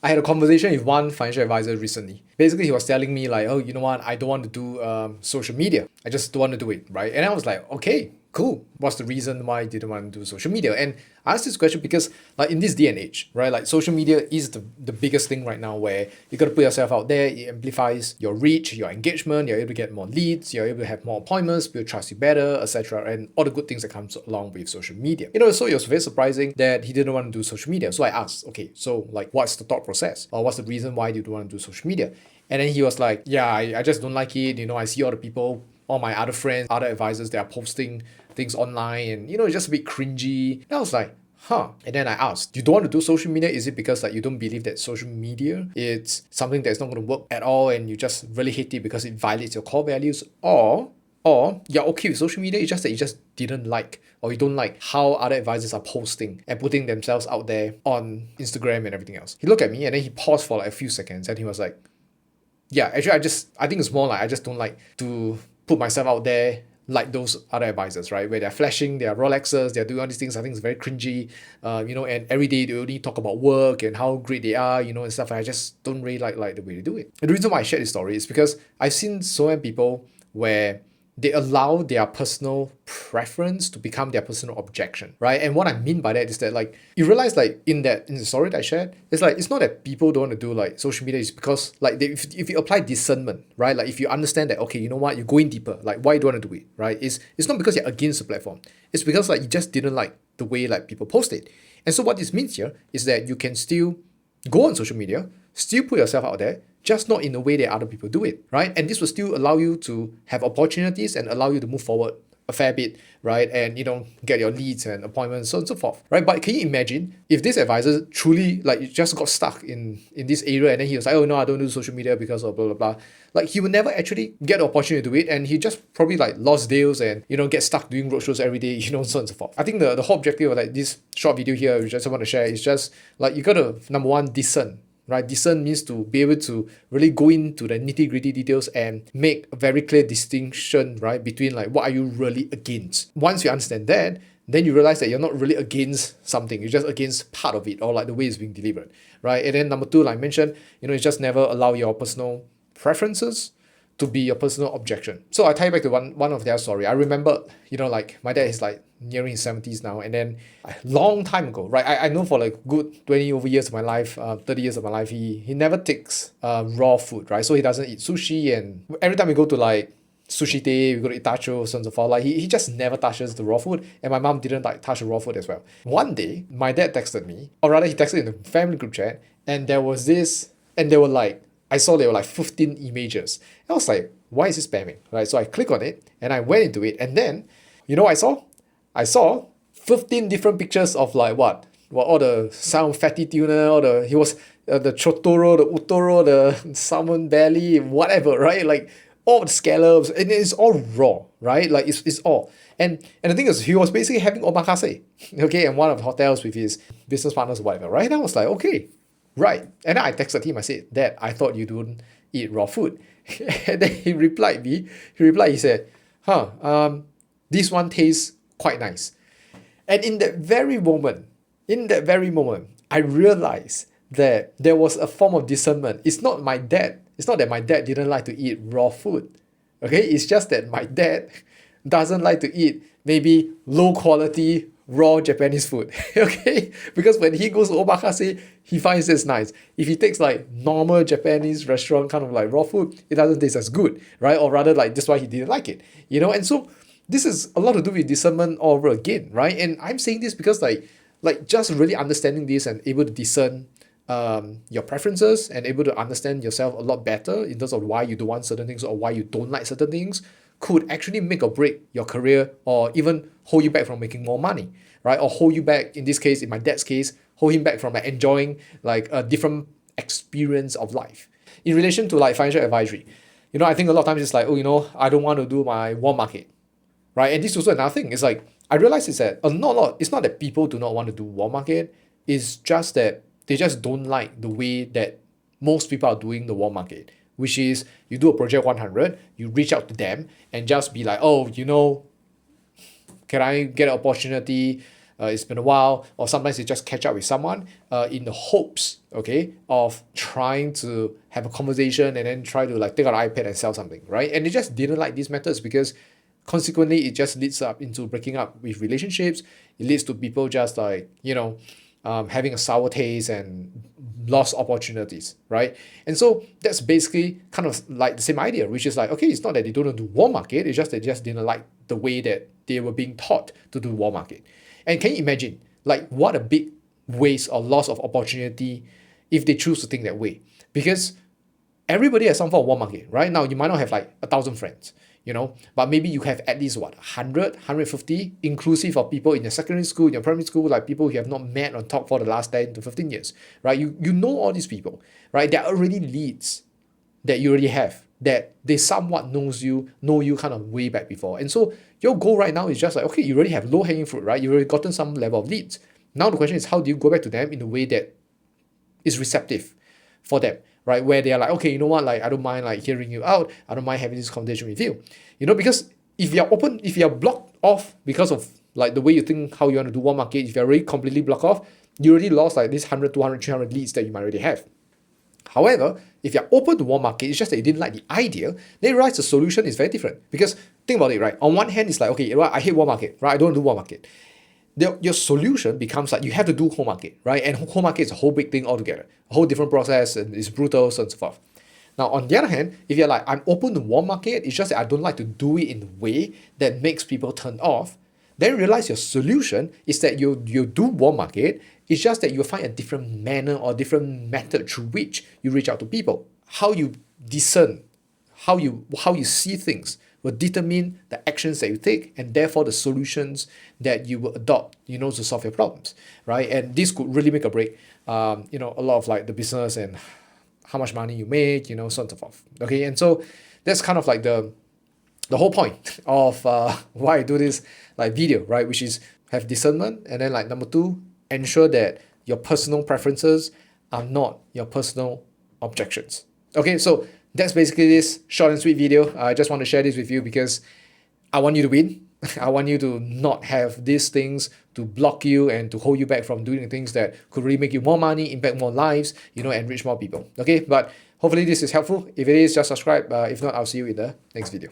I had a conversation with one financial advisor recently. Basically, he was telling me like, oh, you know what? I don't want to do social media. I just don't want to do it, right? And I was like, okay, cool. What's the reason why you didn't want to do social media? And I asked this question because, like, in this day and age, right, like social media is the biggest thing right now where you got to put yourself out there. It amplifies your reach, your engagement. You're able to get more leads. You're able to have more appointments. People trust you better, etc. And all the good things that comes along with social media. So it was very surprising that he didn't want to do social media. So I asked, okay, so like, what's the thought process, or what's the reason why you don't want to do social media? And then he was like, yeah, I just don't like it. I see all the people, all my other friends, other advisors, they are posting things online, and it's just a bit cringy. And I was like, huh. And then I asked, you don't want to do social media? Is it because like you don't believe that social media it's something that's not going to work at all, and you just really hate it because it violates your core values? Or you're okay with social media, it's just that you just didn't like, or you don't like how other advisors are posting and putting themselves out there on Instagram and everything else. He looked at me and then he paused for like a few seconds and he was like, yeah, actually, I think it's more like I just don't like to put myself out there like those other advisors, right? Where they're flashing their Rolexes, they're doing all these things. I think it's very cringy, and every day they only talk about work and how great they are, and stuff. And I just don't really like the way they do it. And the reason why I share this story is because I've seen so many people where they allow their personal preference to become their personal objection, right? And what I mean by that is that like you realize like in the story that I shared, it's like it's not that people don't want to do like social media, it's because like if you apply discernment, right? Like if you understand that okay, you know what, you're going deeper, like why you don't want to do it, right? It's not because you're against the platform, it's because like you just didn't like the way like people post it. And so what this means here is that you can still go on social media, still put yourself out there, just not in the way that other people do it, right? And this will still allow you to have opportunities and allow you to move forward a fair bit, right? And get your leads and appointments, so on and so forth, right? But can you imagine if this advisor truly like just got stuck in this area, and then he was like, oh no, I don't do social media because of blah blah blah. Like he would never actually get the opportunity to do it, and he just probably like lost deals and get stuck doing roadshows every day, so on and so forth. I think the whole objective of like this short video here, which I just want to share, is just like you gotta number one discern, right? Discern means to be able to really go into the nitty-gritty details and make a very clear distinction, right, between like what are you really against. Once you understand that, then you realize that you're not really against something, you're just against part of it or like the way it's being delivered, right? And then number two, like I mentioned, it's just never allow your personal preferences to be your personal objection. So I tie it back to one of their story. I remember, like my dad is like nearing his 70s now, and then a long time ago, right? I know for like good 20 over years of my life, 30 years of my life, he never takes raw food, right? So he doesn't eat sushi, and every time we go to like Sushi Day, we go to Itacho, so on and so forth. Like he just never touches the raw food, and my mom didn't like touch the raw food as well. One day, my dad texted me, or rather he texted in the family group chat, and there was this, and they were like, I saw there were like 15 images. I was like, why is this spamming? Right? So I click on it and I went into it, and then what I saw? I saw 15 different pictures of like what? Well, all the some fatty tuna, all the he was the chotoro, the utoro, the salmon belly, whatever, right? Like all the scallops, and it's all raw, right? Like it's all. And the thing is, he was basically having omakase, okay, in one of the hotels with his business partners or whatever, right? And I was like, okay, right. And then I texted him, I said, Dad, I thought you don't eat raw food. And then he replied me, he said, this one tastes quite nice. And in that very moment, I realized that there was a form of discernment. It's not that my dad didn't like to eat raw food. Okay, it's just that my dad doesn't like to eat maybe low quality raw Japanese food. Okay, because when he goes to omakase, he finds this nice. If he takes like normal Japanese restaurant kind of like raw food, it doesn't taste as good, right? Or rather, like that's why he didn't like it, And so this is a lot to do with discernment all over again, right? And I'm saying this because like just really understanding this and able to discern your preferences and able to understand yourself a lot better in terms of why you don't want certain things or why you don't like certain things could actually make or break your career, or even hold you back from making more money, right? Or hold you back, in this case, in my dad's case, hold him back from like enjoying like a different experience of life. In relation to like financial advisory, I think a lot of times it's like, oh, I don't want to do my warm market, right? And this is also another thing. It's like I realize is that it's not that people do not want to do warm market. It's just that they just don't like the way that most people are doing the warm market, which is you do a project 100, you reach out to them and just be like, oh, can I get an opportunity it's been a while, or sometimes you just catch up with someone in the hopes, okay, of trying to have a conversation and then try to like take out an iPad and sell something, right? And they just didn't like these methods because consequently it just leads up into breaking up with relationships. It leads to people just like, having a sour taste and lost opportunities, right? And so that's basically kind of like the same idea, which is like, okay, it's not that they don't do warm market, it's just they just didn't like the way that they were being taught to do warm market. And can you imagine like what a big waste or loss of opportunity if they choose to think that way? Because everybody has some form of warm market, right? Now you might not have like 1,000 friends, but maybe you have at least 100, 150, inclusive of people in your secondary school, in your primary school, like people you have not met or talked for the last 10 to 15 years, right? You know all these people, right? They're already leads that you already have, that they somewhat know you kind of way back before. And so your goal right now is just like, okay, you already have low-hanging fruit, right? You already gotten some level of leads. Now the question is, how do you go back to them in a way that is receptive for them, right? Where they are like, okay, you know what, like I don't mind like hearing you out, I don't mind having this conversation with you, because if you're blocked off because of like the way you think how you want to do one market, if you're already completely blocked off, you already lost like this 100, 200, 300 leads that you might already have. However, if you're open to warm market, it's just that you didn't like the idea, then you realize the solution is very different. Because think about it, right? On one hand, it's like, okay, I hate warm market, right? I don't want to do warm market. Your solution becomes like you have to do home market, right? And home market is a whole big thing altogether, a whole different process, and it's brutal, so on and so forth. Now, on the other hand, if you're like, I'm open to warm market, it's just that I don't like to do it in a way that makes people turn off, then realize your solution is that you do warm market, it's just that you find a different manner or different method through which you reach out to people. How you discern, how you see things will determine the actions that you take and therefore the solutions that you will adopt, to solve your problems, right? And this could really make or break, a lot of like the business and how much money you make, so on and so forth. Okay, and so that's kind of like the whole point of why I do this like video, right? Which is have discernment, and then like number two, ensure that your personal preferences are not your personal objections. Okay, so that's basically this short and sweet video. I just want to share this with you because I want you to win. I want you to not have these things to block you and to hold you back from doing things that could really make you more money, impact more lives, and reach more people. Okay, but hopefully this is helpful. If it is, just subscribe. If not, I'll see you in the next video.